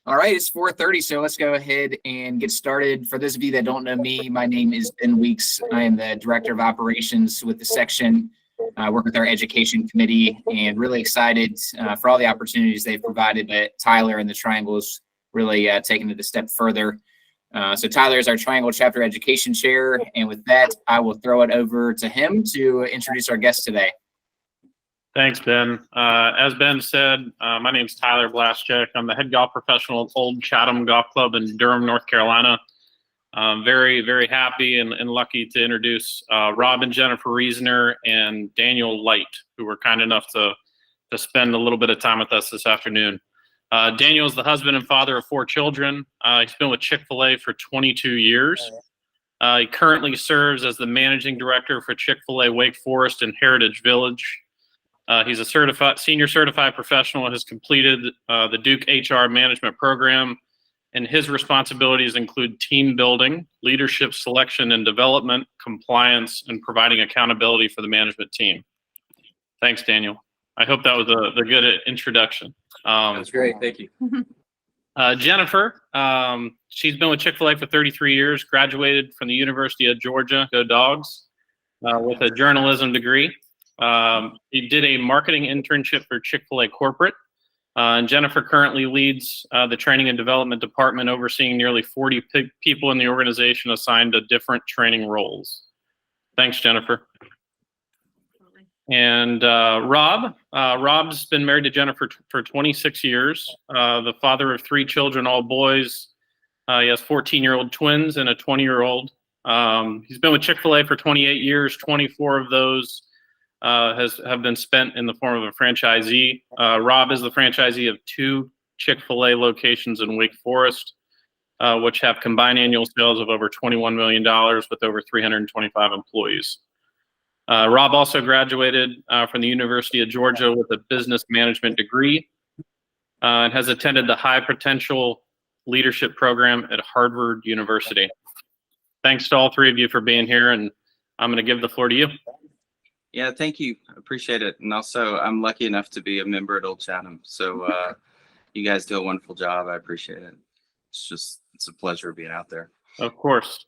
All right, it's 4:30, so let's go ahead and get started. For those of you that don't know me, my name is Ben Weeks. I am the Director of Operations with the section. I work with our education committee and really excited for all the opportunities they've provided. But Tyler and the Triangles really taking it a step further. So Tyler is our Triangle Chapter Education Chair, and with that, I will throw it over to him to introduce our guest today. Thanks, Ben. As Ben said, my name is Tyler Blaschek. I'm the head golf professional at Old Chatham Golf Club in Durham, North Carolina. I'm very, very happy and lucky to introduce Rob and Jennifer Reasoner and Daniel Light, who were kind enough to spend a little bit of time with us this afternoon. Daniel is the husband and father of 4 children. He's been with Chick-fil-A for 22 years. He currently serves as the managing director for Chick-fil-A Wake Forest and Heritage Village. He's a senior certified professional and has completed the Duke HR management program, and his responsibilities include team building, leadership selection and development, compliance, and providing accountability for the management team. Thanks, Daniel. I hope that was a good introduction. That's great. Thank you. Jennifer, she's been with Chick-fil-A for 33 years, graduated from the University of Georgia, go Dogs, with a journalism degree. He did a marketing internship for Chick-fil-A corporate, and Jennifer currently leads the training and development department, overseeing nearly 40 people in the organization assigned to different training roles. Thanks, Jennifer. And Rob's been married to Jennifer for 26 years, the father of 3 children, all boys. He has 14-year-old twins and a 20-year-old. He's been with Chick-fil-A for 28 years, 24 of those have been spent in the form of a franchisee. Rob is the franchisee of 2 Chick-fil-A locations in Wake Forest, which have combined annual sales of over $21 million with over 325 employees. Rob also graduated from the University of Georgia with a business management degree and has attended the High Potential Leadership Program at Harvard University. Thanks to all 3 of you for being here, and I'm going to give the floor to you. Yeah, thank you. I appreciate it. And also, I'm lucky enough to be a member at Old Chatham. So you guys do a wonderful job. I appreciate it. It's a pleasure being out there. Of course,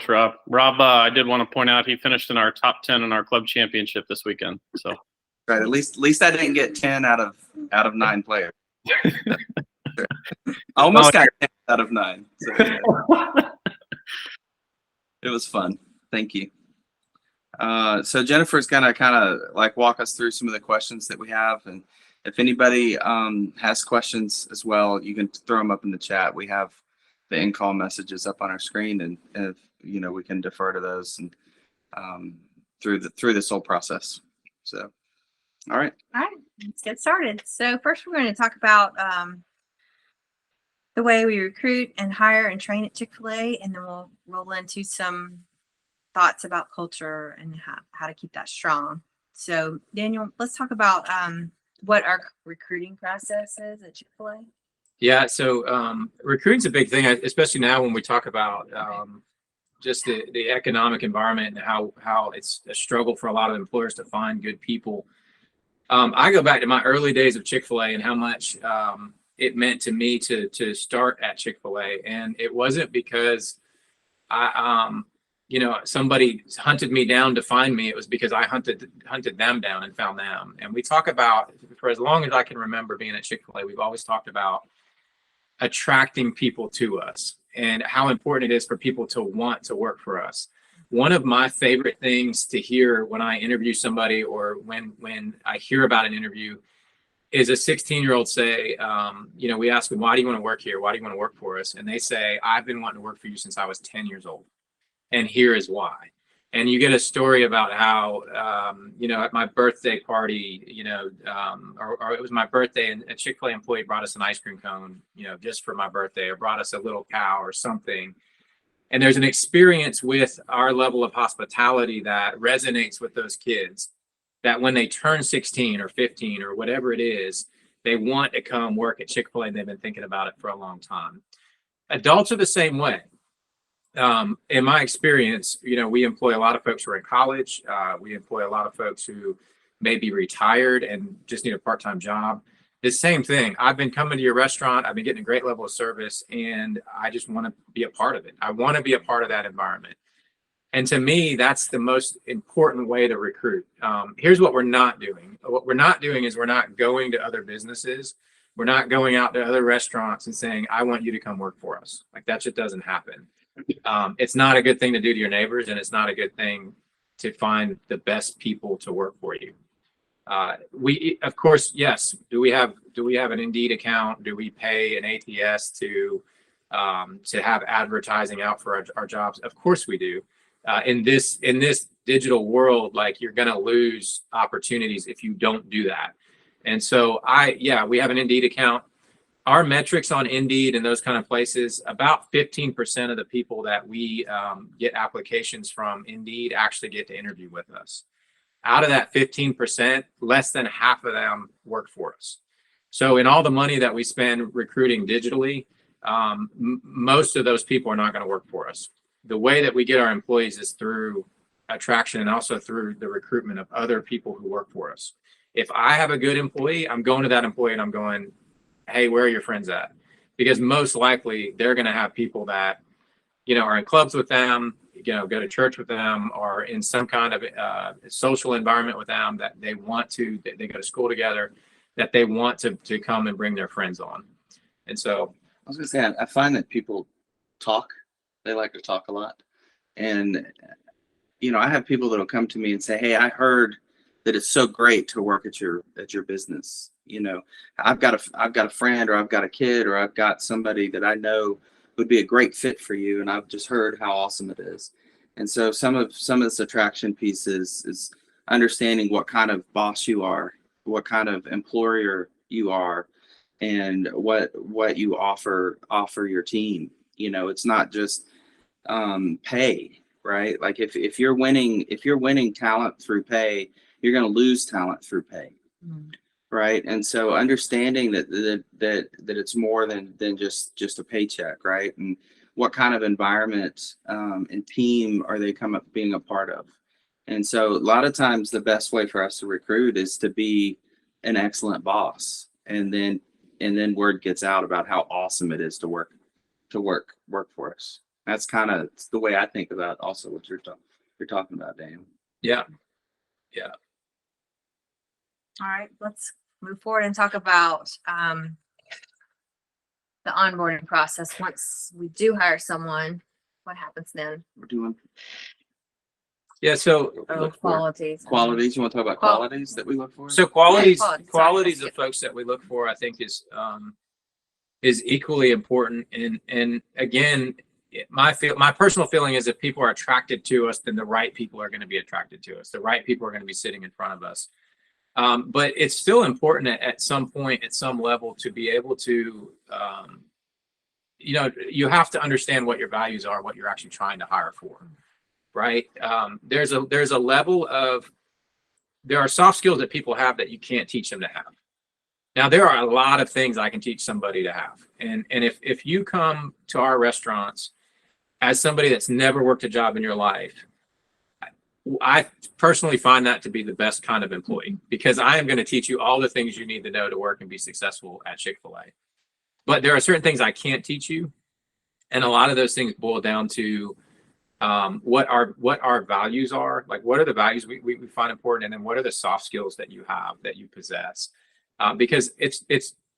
Rob. Rob, I did want to point out he finished in our top 10 in our club championship this weekend. So, right. At least I didn't get 10 out of 9 players. I almost got 10 out of 9. So, yeah. It was fun. Thank you. So Jennifer's gonna kind of like walk us through some of the questions that we have, and if anybody has questions as well, you can throw them up in the chat. We have the in-call messages up on our screen, and if we can defer to those and through this whole process. So, all right, let's get started. So first, we're going to talk about the way we recruit and hire and train at Chick-fil-A, and then we'll roll into some thoughts about culture and how to keep that strong. So Daniel, let's talk about what our recruiting process is at Chick-fil-A. Yeah, so recruiting's a big thing, especially now when we talk about just the economic environment and how it's a struggle for a lot of employers to find good people. I go back to my early days of Chick-fil-A and how much it meant to me to start at Chick-fil-A, and it wasn't because somebody hunted me down to find me. It was because I hunted them down and found them. And we talk about, for as long as I can remember being at Chick-fil-A, we've always talked about attracting people to us and how important it is for people to want to work for us. One of my favorite things to hear when I interview somebody or when I hear about an interview is a 16-year-old say, we ask them, why do you want to work here? Why do you want to work for us? And they say, I've been wanting to work for you since I was 10 years old. And here is why. And you get a story about how, at my birthday party, or it was my birthday and a Chick-fil-A employee brought us an ice cream cone, just for my birthday, or brought us a little cow or something. And there's an experience with our level of hospitality that resonates with those kids, that when they turn 16 or 15 or whatever it is, they want to come work at Chick-fil-A. They've been thinking about it for a long time. Adults are the same way. In my experience, we employ a lot of folks who are in college. We employ a lot of folks who may be retired and just need a part-time job. the same thing. I've been coming to your restaurant. I've been getting a great level of service, and I just want to be a part of it. I want to be a part of that environment. And to me, that's the most important way to recruit. Here's what we're not doing. What we're not doing is we're not going to other businesses. We're not going out to other restaurants and saying, I want you to come work for us. Like, that just doesn't happen. It's not a good thing to do to your neighbors, and it's not a good thing to find the best people to work for you. We, of course, yes. Do we have an Indeed account? Do we pay an ATS to have advertising out for our jobs? Of course we do. In this digital world, like, you're going to lose opportunities if you don't do that. And so we have an Indeed account. Our metrics on Indeed and those kind of places, about 15% of the people that we get applications from Indeed actually get to interview with us. Out of that 15%, less than half of them work for us. So in all the money that we spend recruiting digitally, most of those people are not going to work for us. The way that we get our employees is through attraction and also through the recruitment of other people who work for us. If I have a good employee, I'm going to that employee and I'm going, hey, where are your friends at? Because most likely they're going to have people that, are in clubs with them, go to church with them, or in some kind of social environment with them that they go to school together, that they want to come and bring their friends on. And so I was going to say, I find that people talk. They like to talk a lot. And, I have people that'll come to me and say, hey, I heard that it's so great to work at your business. I've got a friend, or I've got a kid, or I've got somebody that I know would be a great fit for you. And I've just heard how awesome it is. And so some of this attraction piece is understanding what kind of boss you are, what kind of employer you are, and what you offer your team. It's not just pay, right? Like, if you're winning talent through pay, you're going to lose talent through pay. Right. And so understanding that it's more than just a paycheck, right? And what kind of environment and team are they being a part of? And so a lot of times the best way for us to recruit is to be an excellent boss. And then word gets out about how awesome it is to work for us. That's kind of the way I think about also what you're talking about, Dan. Yeah. All right, let's move forward and talk about the onboarding process. Once we do hire someone, what happens then? We're doing So Qualities. qualities. You want to talk about qualities that we look for? So qualities Qualities. of folks that we look for, I think, is equally important. And again, my personal feeling is if people are attracted to us, then the right people are going to be attracted to us. The right people are going to be sitting in front of us. But it's still important at some point, at some level, to be able to, you have to understand what your values are, what you're actually trying to hire for, right? There's a level of, there are soft skills that people have that you can't teach them to have. Now, there are a lot of things I can teach somebody to have. And if you come to our restaurants as somebody that's never worked a job in your life, I personally find that to be the best kind of employee, because I am going to teach you all the things you need to know to work and be successful at Chick-fil-A. But there are certain things I can't teach you. And a lot of those things boil down to what our values are. Like, what are the values we find important? And then what are the soft skills that you have, that you possess? Because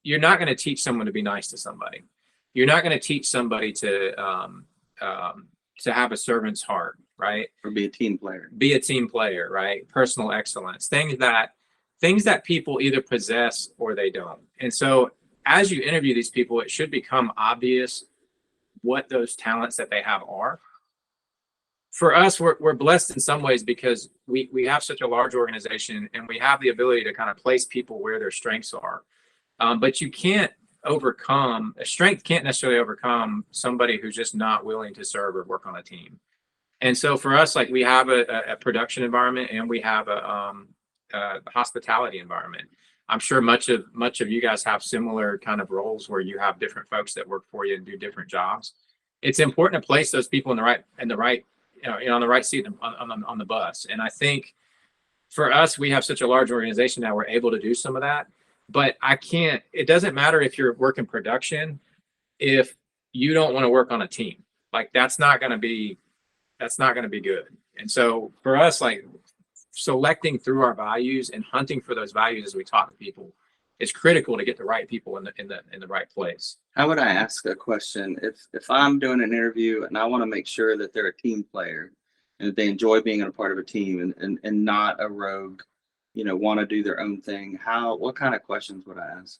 you're not going to teach someone to be nice to somebody. You're not going to teach somebody to have a servant's heart, right? Or be a team player, right? Personal excellence, things that people either possess or they don't. And so as you interview these people, it should become obvious what those talents that they have are. For us, we're blessed in some ways because we have such a large organization and we have the ability to kind of place people where their strengths are. But you can't overcome, a strength can't necessarily overcome somebody who's just not willing to serve or work on a team. And so for us, like, we have a production environment and we have a hospitality environment. I'm sure much of you guys have similar kind of roles where you have different folks that work for you and do different jobs. It's important to place those people on the right seat on the bus. And I think for us, we have such a large organization now, we're able to do some of that. But it doesn't matter if you're working production, if you don't want to work on a team, like that's not going to be good. And so for us, like selecting through our values and hunting for those values as we talk to people is critical to get the right people in the right place. How would I ask a question if I'm doing an interview and I want to make sure that they're a team player and that they enjoy being a part of a team and not a rogue, want to do their own thing? What kind of questions would I ask?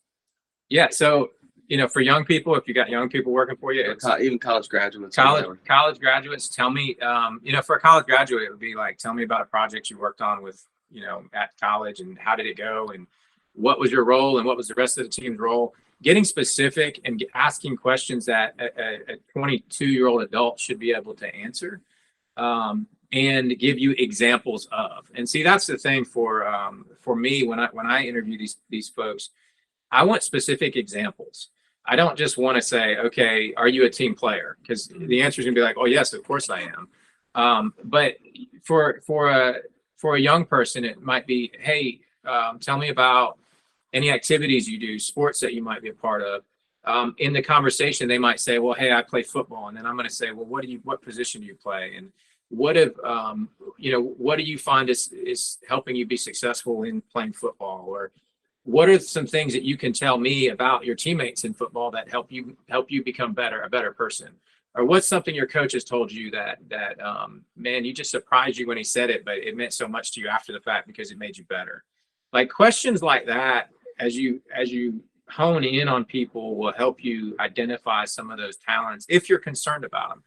Yeah. So, for young people, if you got young people working for you, Even college graduates. College graduates, tell me, for a college graduate, it would be like, tell me about a project you worked on with, at college, and how did it go, and what was your role, and what was the rest of the team's role? Getting specific and asking questions that a 22-year-old adult should be able to answer, and give you examples of. And see, that's the thing for me when I interview these folks, I want specific examples. I don't just want to say, okay, are you a team player? Because the answer is going to be like, oh yes, of course I am. But for a young person, it might be, hey, tell me about any activities you do, sports that you might be a part of. In the conversation, they might say, well, hey, I play football. And then I'm going to say, well, what position do you play? And what do you find is helping you be successful in playing football? Or what are some things that you can tell me about your teammates in football that help you become a better person? Or what's something your coach has told you that man, you just surprised you when he said it, but it meant so much to you after the fact because it made you better. Like questions like that, as you hone in on people, will help you identify some of those talents if you're concerned about them.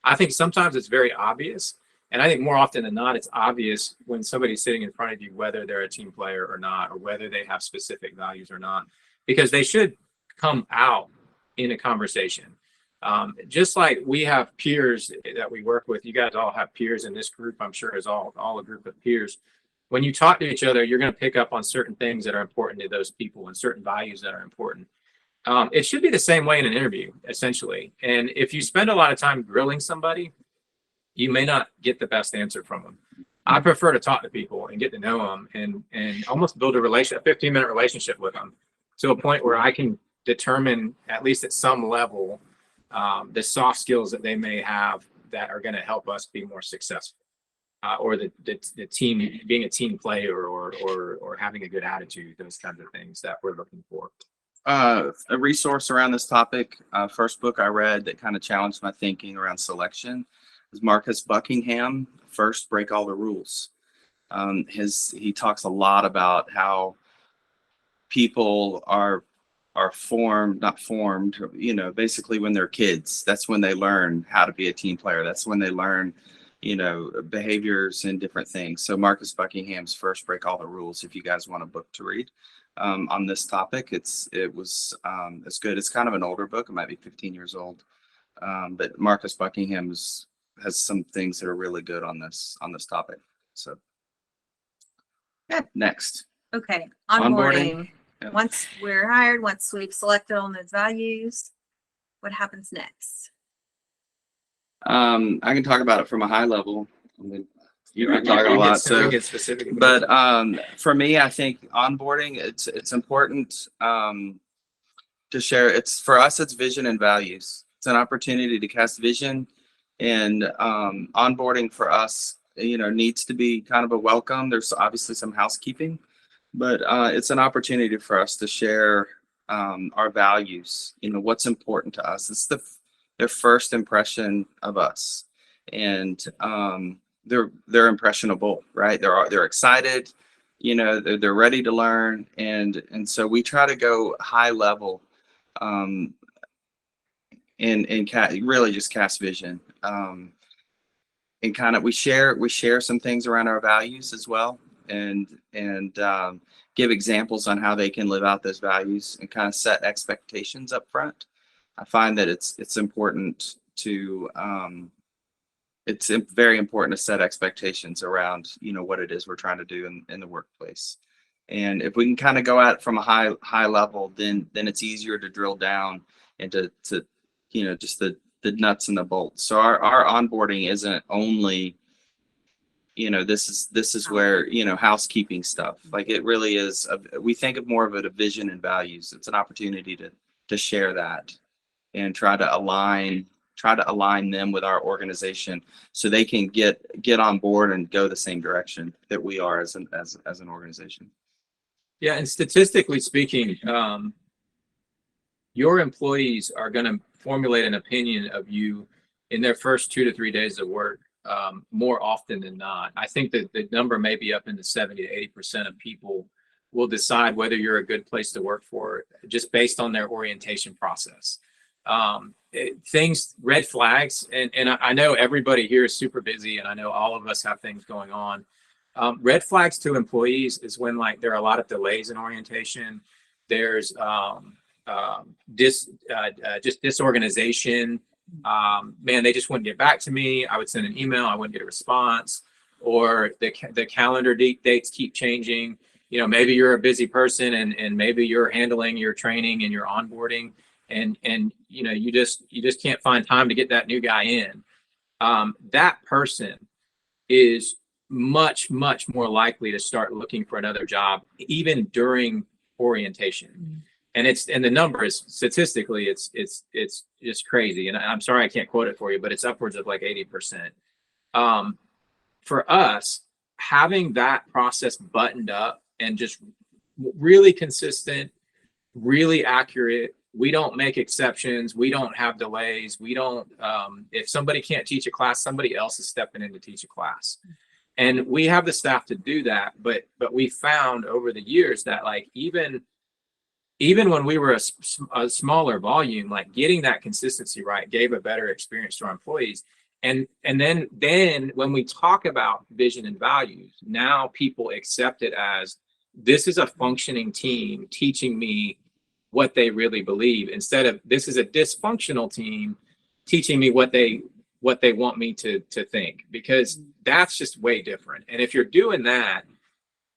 I think sometimes it's very obvious. And I think more often than not, it's obvious when somebody's sitting in front of you, whether they're a team player or not, or whether they have specific values or not, because they should come out in a conversation. Just like we have peers that we work with, you guys all have peers in this group, I'm sure is all a group of peers. When you talk to each other, you're going to pick up on certain things that are important to those people and certain values that are important. It should be the same way in an interview, essentially. And if you spend a lot of time grilling somebody, you may not get the best answer from them. I prefer to talk to people and get to know them and almost build a 15-minute relationship with them to a point where I can determine, at least at some level, the soft skills that they may have that are going to help us be more successful, or the team, being a team player, or having a good attitude, those kinds of things that we're looking for. A resource around this topic, first book I read that kind of challenged my thinking around selection is Marcus Buckingham, First Break All the Rules. He talks a lot about how people are not formed, basically when they're kids. That's when they learn how to be a team player. That's when they learn, behaviors and different things. So Marcus Buckingham's First Break All the Rules, if you guys want a book to read on this topic, it's good. It's kind of an older book. It might be 15 years old. But Marcus Buckingham has some things that are really good on this topic. So next. Okay. Onboarding. Yeah. Once we're hired, once we've selected on those values, what happens next? I can talk about it from a high level. You've been talking a lot, so get specific. But for me, I think onboarding, it's important to share. For us, it's vision and values. It's an opportunity to cast vision, and onboarding for us, needs to be kind of a welcome. There's obviously some housekeeping, but it's an opportunity for us to share our values. What's important to us. It's their first impression of us, and they're impressionable, right? They're excited, they're ready to learn, and so we try to go high level, and really just cast vision, and kind of we share some things around our values as well, and give examples on how they can live out those values and kind of set expectations up front. I find that it's important to it's very important to set expectations around what it is we're trying to do in the workplace. And if we can kind of go at it from a high level, then it's easier to drill down into just the nuts and the bolts. So our onboarding isn't only this is where, housekeeping stuff, like it really is, we think of more of it a vision and values. It's an opportunity to share that and try to align them with our organization so they can get on board and go the same direction that we are as an organization. Yeah, and statistically speaking, your employees are going to formulate an opinion of you in their first 2 to 3 days of work, more often than not. I think that the number may be up in the 70 to 80% of people will decide whether you're a good place to work for just based on their orientation process. Red flags, and I know everybody here is super busy, and I know all of us have things going on. Red flags to employees is when like there are a lot of delays in orientation. There's just disorganization. Man, they just wouldn't get back to me. I would send an email, I wouldn't get a response, or the calendar dates keep changing. Maybe you're a busy person and maybe you're handling your training and your onboarding, and you just can't find time to get that new guy in. That person is much more likely to start looking for another job even during orientation. And the number is statistically it's just crazy, and I'm sorry I can't quote it for you, but it's upwards of like 80%. For us, having that process buttoned up and just really consistent, really accurate. We don't make exceptions. We don't have delays. We don't, if somebody can't teach a class, somebody else is stepping in to teach a class. And we have the staff to do that. But we found over the years that like, even when we were a smaller volume, like getting that consistency right gave a better experience to our employees. And then when we talk about vision and values, now people accept it as this is a functioning team teaching me what they really believe, instead of this is a dysfunctional team teaching me what they want me to think, because that's just way different. And if you're doing that,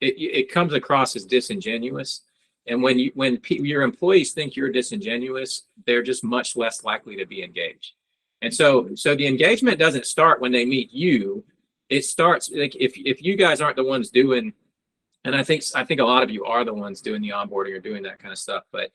it comes across as disingenuous. And when your employees think you're disingenuous, they're just much less likely to be engaged. And so the engagement doesn't start when they meet you. It starts like if you guys aren't the ones doing, and I think a lot of you are the ones doing the onboarding or doing that kind of stuff, but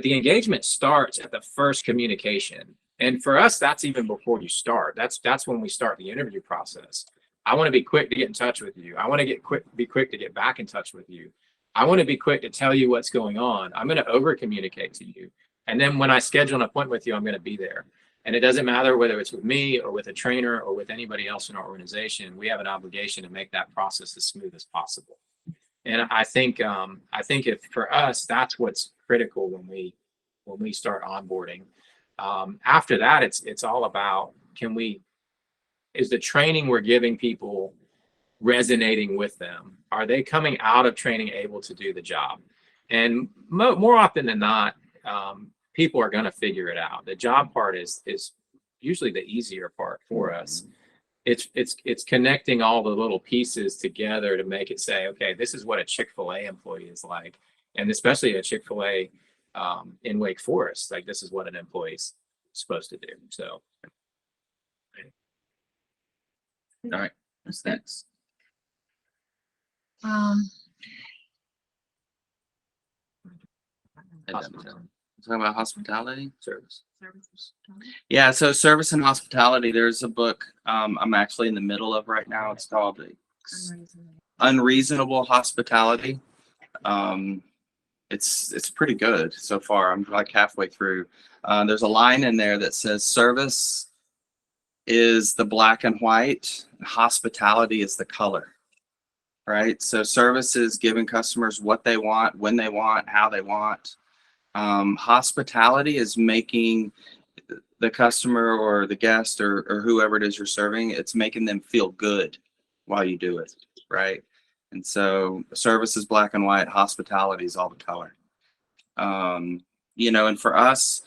the engagement starts at the first communication. And for us, that's even before you start. That's when we start the interview process. I want to be quick to get in touch with you. I want to be quick to get back in touch with you. I want to be quick to tell you what's going on. I'm going to over communicate to you. And then when I schedule an appointment with you, I'm going to be there. And it doesn't matter whether it's with me or with a trainer or with anybody else in our organization. We have an obligation to make that process as smooth as possible. And I think if for us, that's what's critical when we start onboarding. After that, it's all about, is the training we're giving people resonating with them? Are they coming out of training able to do the job? And more often than not, people are going to figure it out. The job part is usually the easier part for us. It's connecting all the little pieces together to make it say, okay, this is what a Chick-fil-A employee is like, and especially a Chick-fil-A in Wake Forest, like this is what an employee's supposed to do. So, all right, what's next? Talking about hospitality service. Yeah, so service and hospitality. There's a book I'm actually in the middle of right now. It's called Unreasonable Hospitality. It's pretty good so far. I'm like halfway through. There's a line in there that says service is the black and white, hospitality is the color. Right? So service is giving customers what they want, when they want, how they want. Hospitality is making the customer or the guest or whoever it is you're serving, it's making them feel good while you do it, right? And so service is black and white, hospitality is all the color. And for us,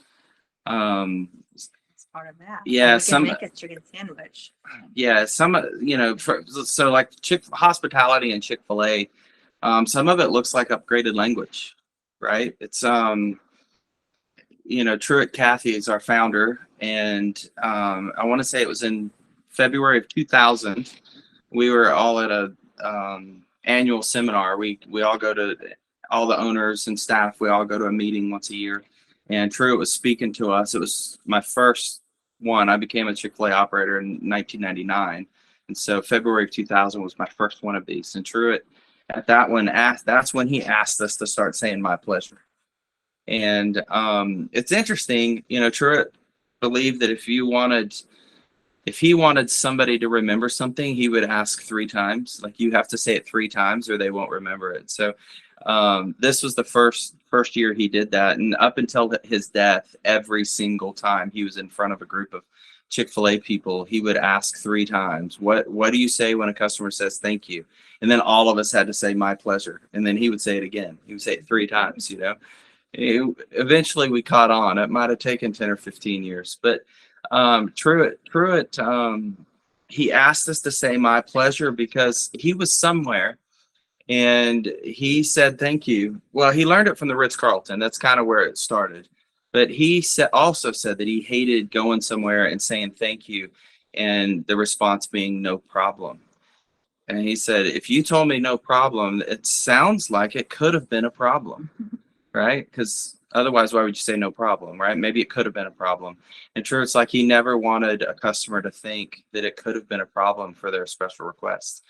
It's part of that. Yeah, you can make a chicken sandwich. Yeah, so like hospitality and Chick-fil-A, some of it looks like upgraded language, right? It's Truett Cathy is our founder, and I want to say it was in February of 2000. we were all at a annual seminar. We all go to, all the owners and staff, we all go to a meeting once a year. And Truett was speaking to us. It was my first one. I became a Chick-fil-A operator in 1999. And so February of 2000 was my first one of these. And Truett at that one that's when he asked us to start saying my pleasure. And it's interesting, you know, Truett believed that if he wanted somebody to remember something, he would ask 3 times. Like, you have to say it 3 times or they won't remember it. So this was the first year he did that. And up until his death, every single time he was in front of a group of Chick-fil-A people, he would ask 3 times, what do you say when a customer says thank you? And then all of us had to say my pleasure. And then he would say it again. He would say it 3 times, you know. Eventually we caught on. It might have taken 10 or 15 years, but Truett, he asked us to say my pleasure because he was somewhere and he said thank you. Well, he learned it from the Ritz-Carlton. That's kind of where it started. But he also said that he hated going somewhere and saying thank you and the response being no problem. And he said, if you told me no problem, it sounds like it could have been a problem, right? Because otherwise, why would you say no problem, right? Maybe it could have been a problem. And true, it's like he never wanted a customer to think that it could have been a problem for their special requests.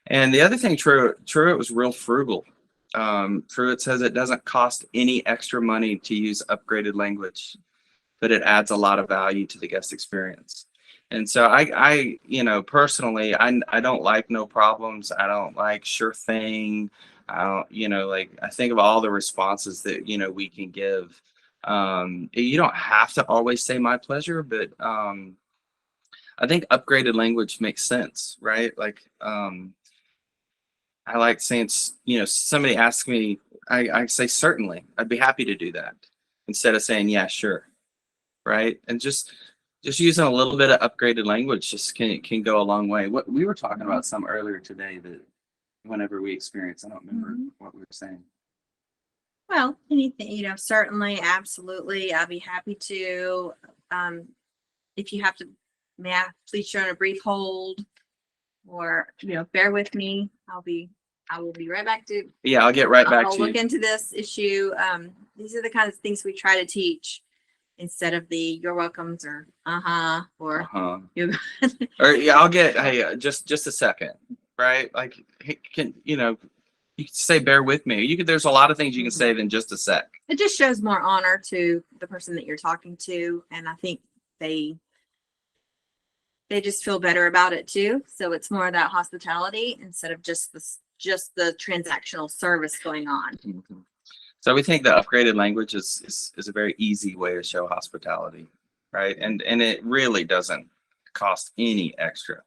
And the other thing, Truett was real frugal. Truett says it doesn't cost any extra money to use upgraded language, but it adds a lot of value to the guest experience. And so I you know, personally, I don't like no problems. I don't like sure thing. I don't, you know, like, I think of all the responses that, you know, we can give. You don't have to always say my pleasure, but I think upgraded language makes sense, right? Like, I like saying, you know, somebody asks me, I say, certainly, I'd be happy to do that, instead of saying, yeah, sure, right? And just using a little bit of upgraded language just can go a long way. What we were talking about some earlier today, that whenever we experience, I don't remember what we were saying. Well, anything, you know, certainly, absolutely. I'll be happy to. If you have to, may I please show on a brief hold, or, you know, bear with me. I will be right back to. Yeah, I'll get right back I'll to you. look into this issue. These are the kinds of things we try to teach instead of the you're welcomes or or you. Or yeah, I'll get, hey, just a second, right? Like, hey, you know, you can say bear with me. You could, there's a lot of things you can say than just a sec. It just shows more honor to the person that you're talking to, and I think they just feel better about it too. So it's more of that hospitality instead of just the transactional service going on. So we think that upgraded language is a very easy way to show hospitality, right? And it really doesn't cost any extra,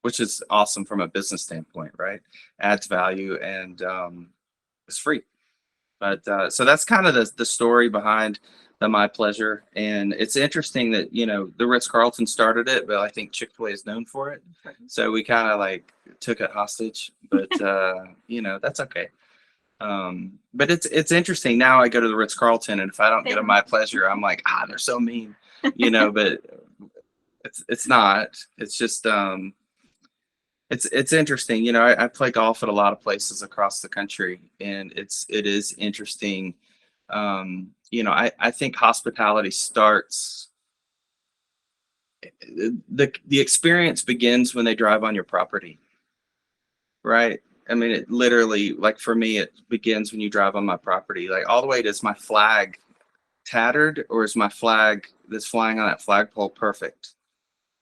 which is awesome from a business standpoint, right? Adds value and it's free. But so that's kind of the story behind the My Pleasure. And it's interesting that, you know, the Ritz-Carlton started it, but I think Chick-fil-A is known for it. So we kind of like took it hostage, but you know, that's okay. But it's interesting. Now I go to the Ritz-Carlton, and if I don't get a My Pleasure, I'm like, they're so mean, you know, but it's not. It's just it's interesting. You know, I play golf at a lot of places across the country, and it is interesting. You know, I think hospitality starts, the experience begins when they drive on your property, right? I mean, it literally, like for me, it begins when you drive on my property. Like, all the way to, is my flag tattered, or is my flag that's flying on that flagpole perfect,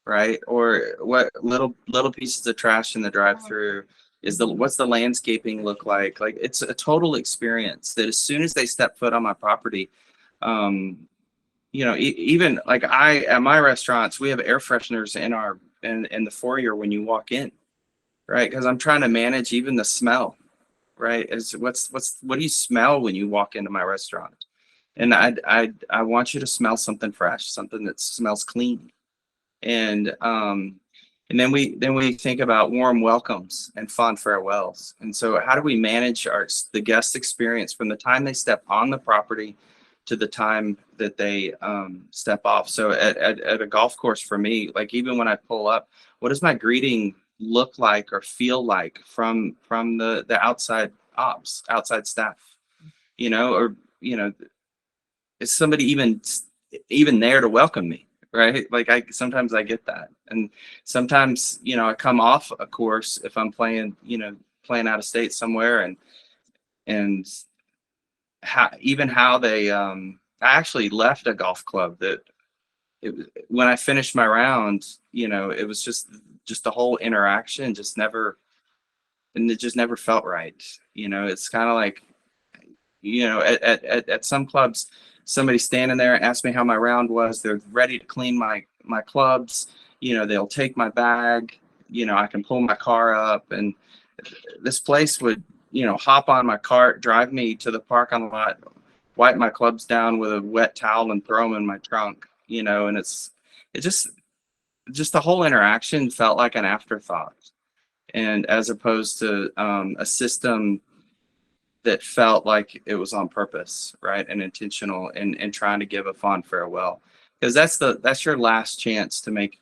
right? Or what little pieces of trash in the drive-through, what's the landscaping look like? Like, it's a total experience that as soon as they step foot on my property, you know, even like at my restaurants, we have air fresheners in the foyer when you walk in, right? Because I'm trying to manage even the smell, right? What do you smell when you walk into my restaurant? And I want you to smell something fresh, something that smells clean. And then we think about warm welcomes and fond farewells. And so how do we manage the guest experience from the time they step on the property to the time that they step off? So at a golf course, for me, like, even when I pull up, what is my greeting look like or feel like from the outside outside staff, or is somebody even there to welcome me, right? Like sometimes I get that, and sometimes I come off a course if I'm playing out of state somewhere, and how they I actually left a golf club that when I finished my round, it was just the whole interaction and it just never felt right. It's kind of like, at some clubs, somebody standing there asked me how my round was. They're ready to clean my clubs. They'll take my bag. I can pull my car up, and this place would, hop on my cart, drive me to the parking lot, wipe my clubs down with a wet towel and throw them in my trunk, and it just the whole interaction felt like an afterthought. And as opposed to a system that felt like it was on purpose, right, and intentional, and trying to give a fond farewell, because that's your last chance to make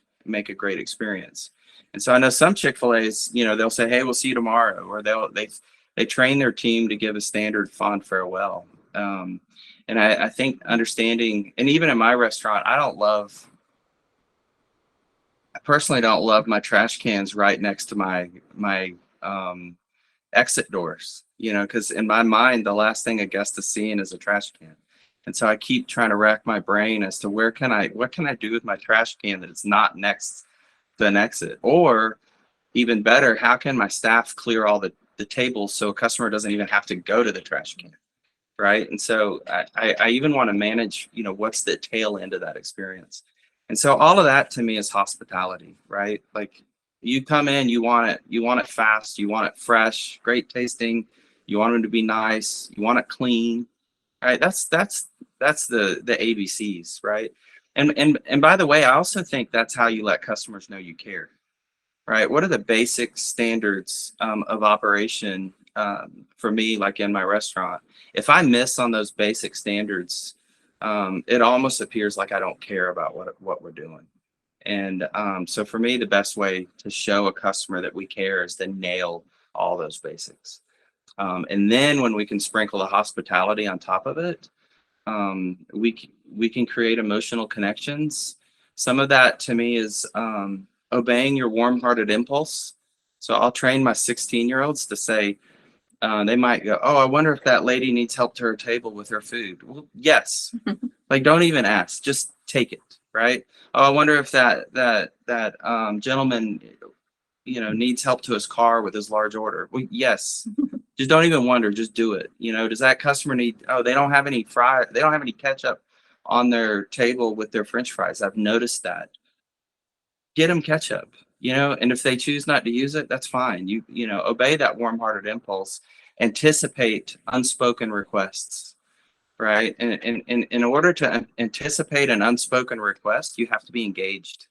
a great experience. And so I know some Chick-fil-A's, they'll say, "Hey, we'll see you tomorrow," or they train their team to give a standard fond farewell. And I think understanding, and even in my restaurant, I personally don't love my trash cans right next to my exit doors, because in my mind, the last thing a guest is seeing is a trash can. And so I keep trying to rack my brain as to what can I do with my trash can that it's not next to an exit, or even better, how can my staff clear all the tables so a customer doesn't even have to go to the trash can, right? And so I even want to manage, what's the tail end of that experience. And so all of that to me is hospitality, right? Like, you come in, you want it fast, you want it fresh, great tasting, you want them to be nice, you want it clean, right? That's the ABCs, right? And by the way, I also think that's how you let customers know you care, right? What are the basic standards of operation for me, like in my restaurant? If I miss on those basic standards, it almost appears like I don't care about what we're doing. And so for me, the best way to show a customer that we care is to nail all those basics. And then when we can sprinkle the hospitality on top of it, we can create emotional connections. Some of that to me is obeying your warm-hearted impulse. So I'll train my 16-year-olds to say, they might go, "Oh, I wonder if that lady needs help to her table with her food." Well, yes. Like, don't even ask, just take it, right? "Oh, I wonder if that gentleman, needs help to his car with his large order." Well, yes. Just don't even wonder, just do it. Does that customer need, "Oh, they don't have any ketchup on their table with their French fries. I've noticed that." Get them ketchup, and if they choose not to use it, that's fine. Obey that warm-hearted impulse, anticipate unspoken requests, right? And in order to anticipate an unspoken request, you have to be engaged.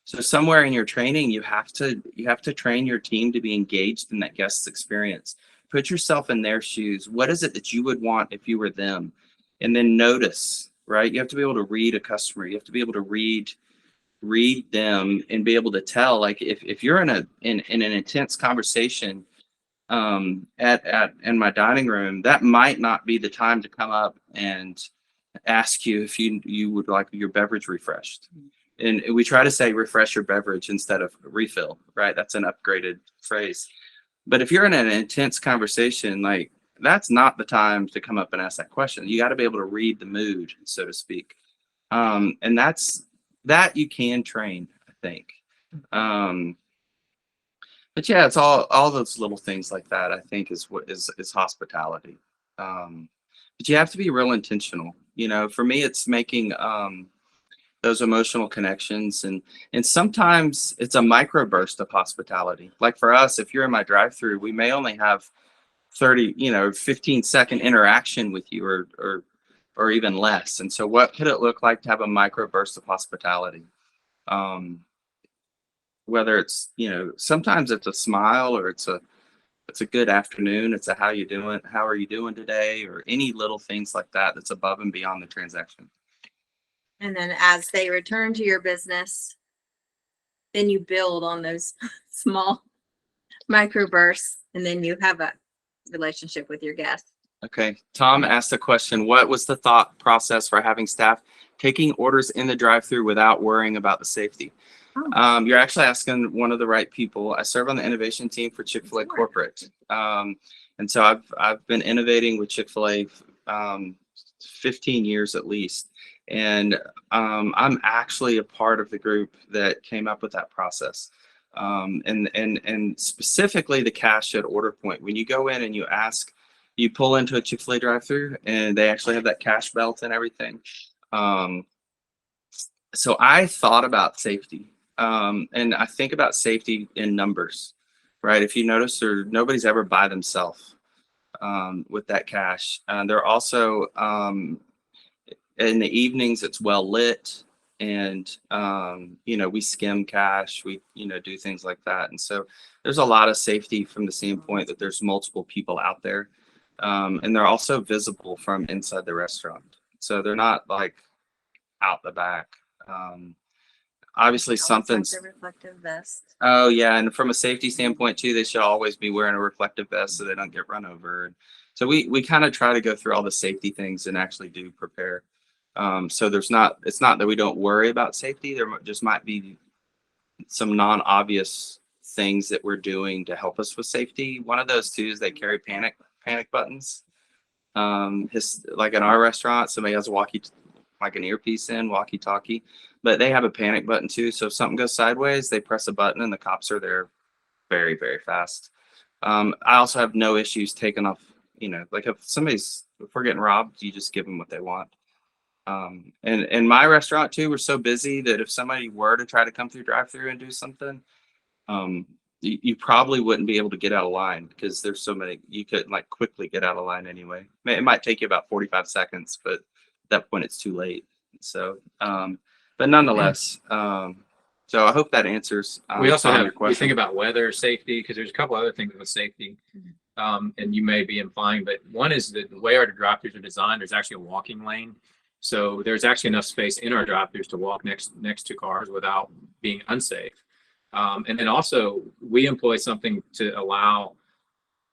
So somewhere in your training, you have to train your team to be engaged in that guest's experience. Put yourself in their shoes. What is it that you would want if you were them? And then notice, right? You have to be able to read a customer. You have to be able to read them and be able to tell, like, if you're in an intense conversation in my dining room, that might not be the time to come up and ask you if you would like your beverage refreshed. And we try to say refresh your beverage instead of refill, right? That's an upgraded phrase. But if you're in an intense conversation, like, that's not the time to come up and ask that question. You got to be able to read the mood, so to speak. And that you can train, I think. But yeah, it's all those little things like that, I think, is what is hospitality. But you have to be real intentional. For me, it's making those emotional connections, and sometimes it's a microburst of hospitality. Like for us, if you're in my drive-through, we may only have 15-second interaction with you, or even less. And so what could it look like to have a microburst of hospitality? Whether it's, sometimes it's a smile, or it's a good afternoon, it's a how are you doing today, or any little things like that that's above and beyond the transaction. And then as they return to your business, then you build on those small microbursts, and then you have a relationship with your guests. Okay. Tom asked the question, what was the thought process for having staff taking orders in the drive-thru without worrying about the safety? Oh. You're actually asking one of the right people. I serve on the innovation team for Chick-fil-A corporate. And so I've been innovating with Chick-fil-A 15 years at least. And I'm actually a part of the group that came up with that process. And specifically the cash at order point. When you go in and you ask, you pull into a Chick-fil-A drive-thru and they actually have that cash belt and everything. So I thought about safety. And I think about safety in numbers, right? If you notice, nobody's ever by themselves with that cash. They're also in the evenings, it's well lit, and we skim cash, we do things like that. And so there's a lot of safety from the standpoint that there's multiple people out there, and they're also visible from inside the restaurant, so they're not like out the back. Obviously something's like a reflective vest. Oh yeah, and from a safety standpoint too, they should always be wearing a reflective vest so they don't get run over. So we kind of try to go through all the safety things and actually do prepare. So it's not that we don't worry about safety. There just might be some non-obvious things that we're doing to help us with safety. One of those too is they carry panic buttons. Like in our restaurant, somebody has like an earpiece in, walkie-talkie, but they have a panic button too. So if something goes sideways, they press a button and the cops are there very, very fast. I also have no issues taking off, like if we're getting robbed, you just give them what they want. And in my restaurant too, we're so busy that if somebody were to try to come through drive-thru and do something, you probably wouldn't be able to get out of line because there's so many, you couldn't like quickly get out of line anyway. It might take you about 45 seconds, but at that point it's too late. So, but nonetheless, so I hope that answers We also Tom, have, your we question. think about weather safety, because there's a couple other things with safety. And you may be implying, but one is that the way our drive-thrus are designed, there's actually a walking lane. So there's actually enough space in our drive-thrus to walk next to cars without being unsafe. And then also we employ something to allow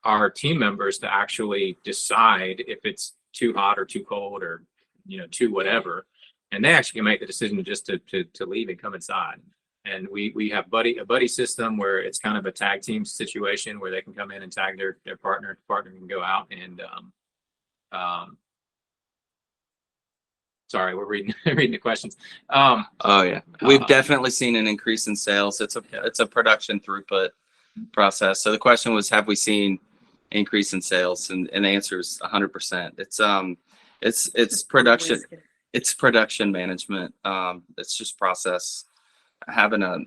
our team members to actually decide if it's too hot or too cold or, too whatever. And they actually can make the decision just to leave and come inside. And we have a buddy system where it's kind of a tag team situation where they can come in and tag their partner can go out and sorry, we're reading the questions. Oh yeah, we've definitely seen an increase in sales. It's a production throughput process. So the question was, have we seen increase in sales? And the answer is 100%. It's production. It's production management. It's just process. Having a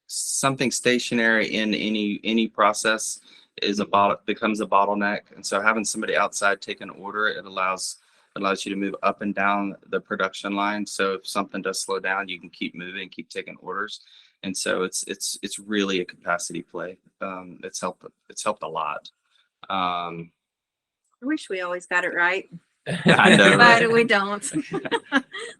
something stationary in any process becomes a bottleneck. And so having somebody outside take an order, it allows you to move up and down the production line. So if something does slow down, you can keep moving, keep taking orders. And so it's really a capacity play. It's helped a lot. I wish we always got it right. I know, right? But we don't.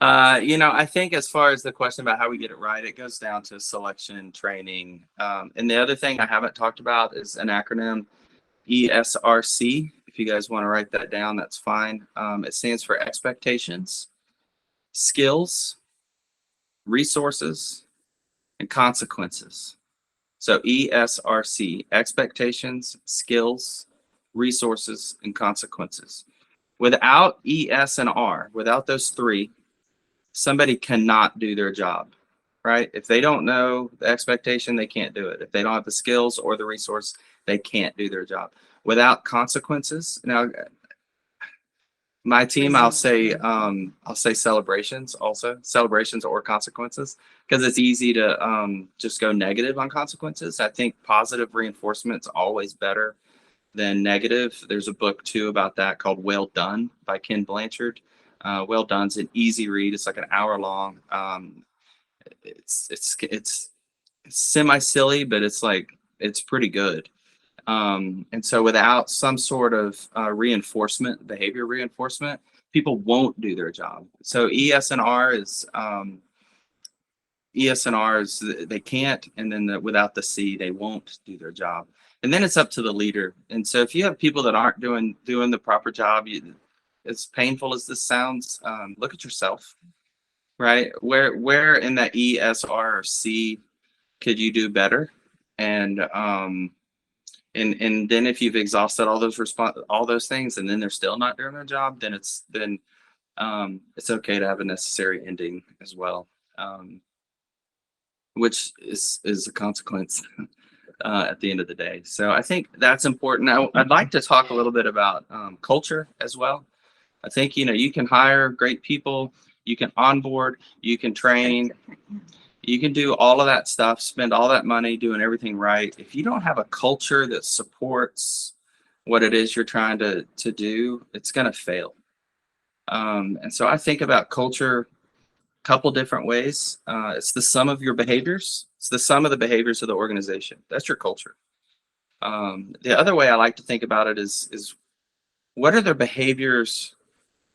I think as far as the question about how we get it right, it goes down to selection, training. And the other thing I haven't talked about is an acronym, ESRC. If you guys want to write that down, that's fine. It stands for expectations, skills, resources, and consequences. So ESRC, expectations, skills, resources, and consequences. Without ES and R, without those three, somebody cannot do their job, right? If they don't know the expectation, they can't do it. If they don't have the skills or the resource, they can't do their job. Without consequences, now my team, I'll say celebrations or consequences, because it's easy to just go negative on consequences. I think positive reinforcement is always better than negative. There's a book too about that called Well Done by Ken Blanchard. Well Done's an easy read. It's like an hour long. It's semi-silly, but it's pretty good. And so without some sort of behavior reinforcement, people won't do their job. So ES and R is ES&Rs, they can't, and then without the C, they won't do their job. And then it's up to the leader. And so if you have people that aren't doing the proper job, as painful as this sounds, look at yourself, right? Where in that E, S, R, or C could you do better? And then if you've exhausted all those things, and then they're still not doing their job, then it's okay to have a necessary ending as well, which is a consequence at the end of the day. So I think that's important. I'd like to talk a little bit about culture as well. I think, you can hire great people, you can onboard, you can train, you can do all of that stuff, spend all that money doing everything right. If you don't have a culture that supports what it is you're trying to do, it's going to fail. And so I think about culture a couple different ways. It's the sum of your behaviors. It's the sum of the behaviors of the organization. That's your culture. The other way I like to think about it is what are their behaviors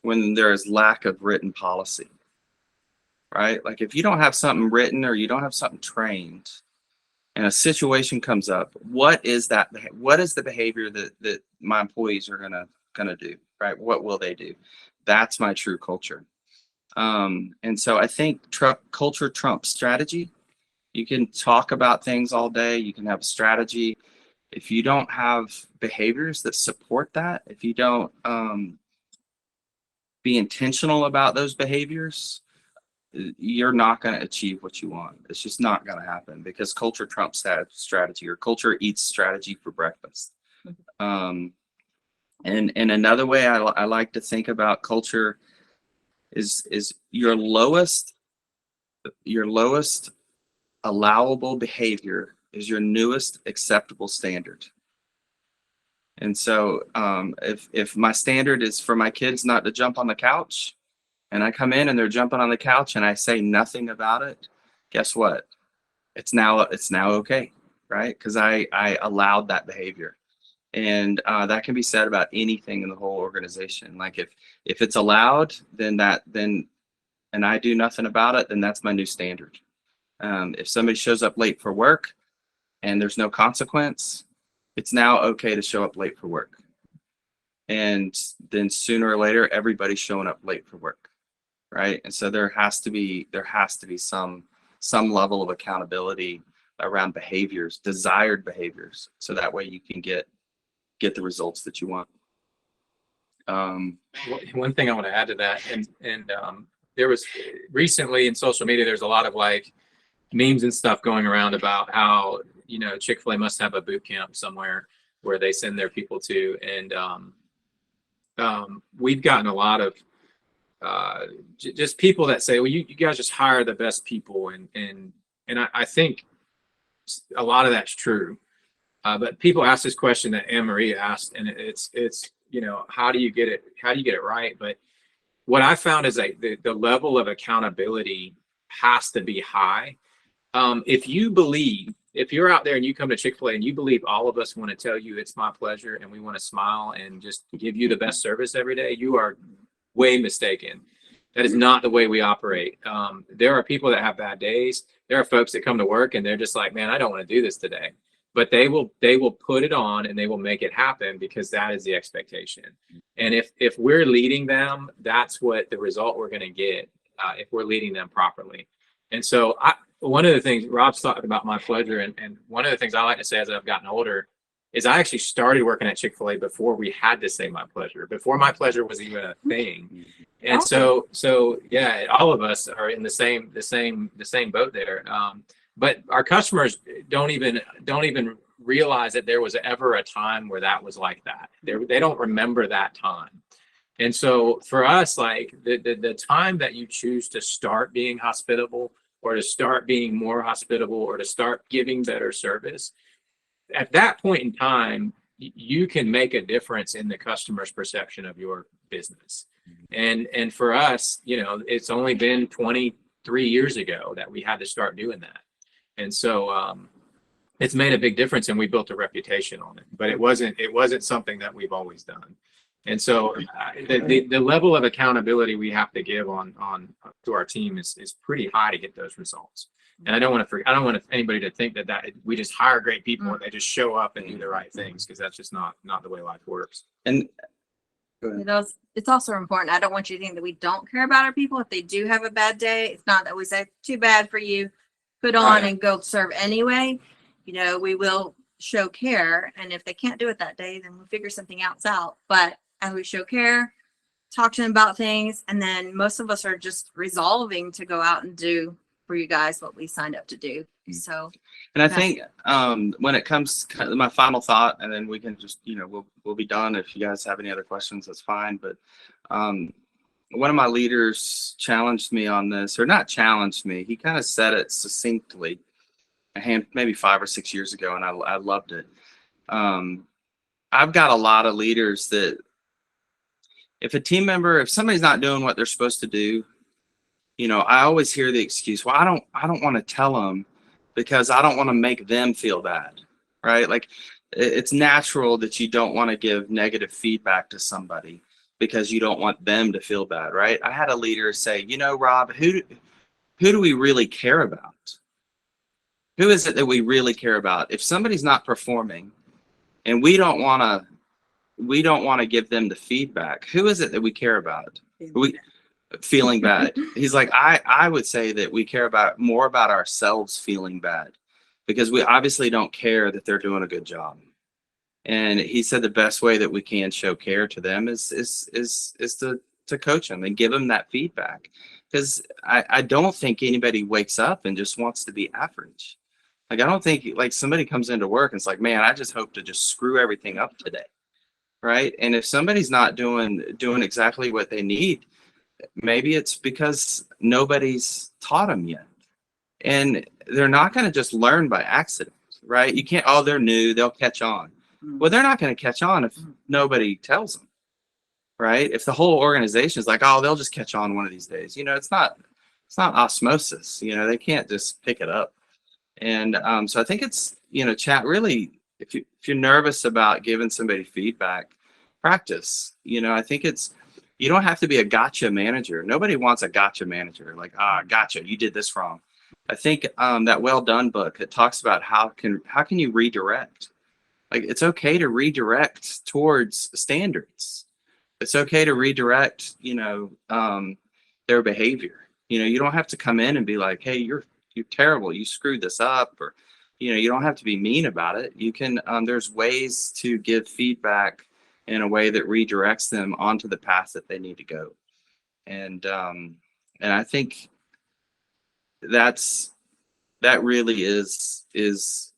when there is lack of written policy, right? Like if you don't have something written or you don't have something trained and a situation comes up, what is that? What is the behavior that my employees are gonna do, right? What will they do? That's my true culture. And so I think culture trumps strategy. You can talk about things all day. You can have a strategy. If you don't have behaviors that support that, if you don't be intentional about those behaviors, you're not going to achieve what you want. It's just not going to happen because culture trumps strategy, or culture eats strategy for breakfast. And another way I like to think about culture is your lowest allowable behavior is your newest acceptable standard. And so if my standard is for my kids not to jump on the couch, and I come in and they're jumping on the couch and I say nothing about it, guess what? It's now okay, right? Because I allowed that behavior. And that can be said about anything in the whole organization. Like if it's allowed, then and I do nothing about it, then that's my new standard. If somebody shows up late for work and there's no consequence, it's now okay to show up late for work. And then sooner or later, everybody's showing up late for work, right? And so there has to be some level of accountability around behaviors, desired behaviors, so that way you can get the results that you want. One thing I want to add to that, and there was recently in social media, there's a lot of like memes and stuff going around about how, Chick-fil-A must have a boot camp somewhere where they send their people to. And we've gotten a lot of just people that say, well, you guys just hire the best people. And I think a lot of that's true. But people ask this question that Anne Marie asked, and it's how do you get it right? But what I found is that the level of accountability has to be high. If you're out there and you come to Chick-fil-A and you believe all of us want to tell you it's my pleasure and we want to smile and just give you the best service every day, you are way mistaken. That is not the way we operate. There are people that have bad days. There are folks that come to work and they're just like, man, I don't want to do this today. But they will put it on and they will make it happen because that is the expectation. And if we're leading them, that's what the result we're going to get if we're leading them properly. And so one of the things Rob's talking about my pleasure, and one of the things I like to say as I've gotten older is I actually started working at Chick-fil-A before we had to say my pleasure, before my pleasure was even a thing. And so yeah, all of us are in the same boat there. But our customers don't even realize that there was ever a time where that was like that. They don't remember that time. And so for us, like the time that you choose to start being hospitable, or to start being more hospitable, or to start giving better service, at that point in time, you can make a difference in the customer's perception of your business. And for us, it's only been 23 years ago that we had to start doing that. And so it's made a big difference, and we built a reputation on it. But it wasn't something that we've always done. And so the level of accountability we have to give on to our team is pretty high to get those results. And I don't want anybody to think that we just hire great people and they just show up and do the right things, because that's just not the way life works. And go ahead. It's also important. I don't want you to think that we don't care about our people. If they do have a bad day, it's not that we say too bad for you, put on and go serve anyway. You know, we will show care. And if they can't do it that day, then we'll figure something else out. But as we show care, talk to them about things. And then most of us are just resolving to go out and do for you guys what we signed up to do. So, and I think when it comes to my final thought, and then we can just, you know, we'll be done. If you guys have any other questions, that's fine. But one of my leaders challenged me on this, or not challenged me. He kind of said it succinctly, maybe 5 or 6 years ago, and I loved it. I've got a lot of leaders that if somebody's not doing what they're supposed to do, you know, I always hear the excuse, well, I don't want to tell them because I don't want to make them feel bad, right? Like, it's natural that you don't want to give negative feedback to somebody because you don't want them to feel bad, right? I had a leader say, you know, Rob, who do we really care about? Who is it that we really care about? If somebody's not performing and we don't want to give them the feedback, who is it that we care about? Feeling bad. He's like, I would say that we care more about ourselves feeling bad, because we obviously don't care that they're doing a good job. And he said the best way that we can show care to them is to coach them and give them that feedback. Because I don't think anybody wakes up and just wants to be average. Like, I don't think like somebody comes into work and it's like, man, I just hope to just screw everything up today. Right. And if somebody's not doing exactly what they need, maybe it's because nobody's taught them yet. And they're not going to just learn by accident, right? You can't, oh, they're new, they'll catch on. Well, they're not going to catch on if nobody tells them, right? If the whole organization is like, oh, they'll just catch on one of these days, you know, it's not osmosis, you know, they can't just pick it up. And so I think it's, you know, chat really, if you're nervous about giving somebody feedback, practice. You know, I think you don't have to be a gotcha manager. Nobody wants a gotcha manager. Like, gotcha, you did this wrong. I think that Well Done book, it talks about how can you redirect. Like, it's okay to redirect towards standards. It's okay to redirect, you know, their behavior. You know, you don't have to come in and be like, hey, you're terrible, you screwed this up, or, you know, you don't have to be mean about it. You can, there's ways to give feedback in a way that redirects them onto the path that they need to go. And I think that really is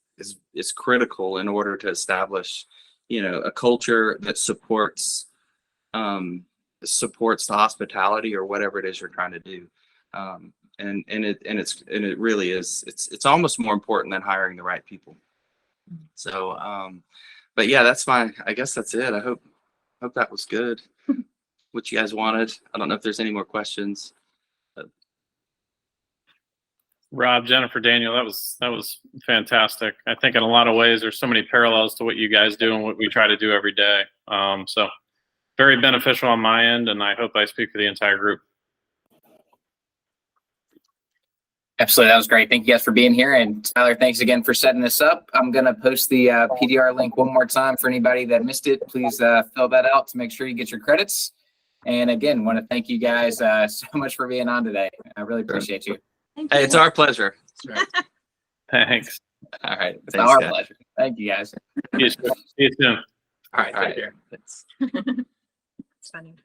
critical in order to establish, you know, a culture that supports the hospitality or whatever it is you're trying to do. And it really is, it's almost more important than hiring the right people. So, but yeah, I guess that's it. I hope that was good. What you guys wanted. I don't know if there's any more questions. Rob, Jennifer, Daniel, that was fantastic. I think in a lot of ways, there's so many parallels to what you guys do and what we try to do every day. So very beneficial on my end, and I hope I speak for the entire group. Absolutely. That was great. Thank you guys for being here. And Tyler, thanks again for setting this up. I'm going to post the PDR link one more time for anybody that missed it. Please fill that out to make sure you get your credits. And again, want to thank you guys so much for being on today. I really appreciate you. Hey, it's our pleasure. Thanks. All right. It's our pleasure. Thank you guys. See you soon. All right. Take care. Thanks. It's funny.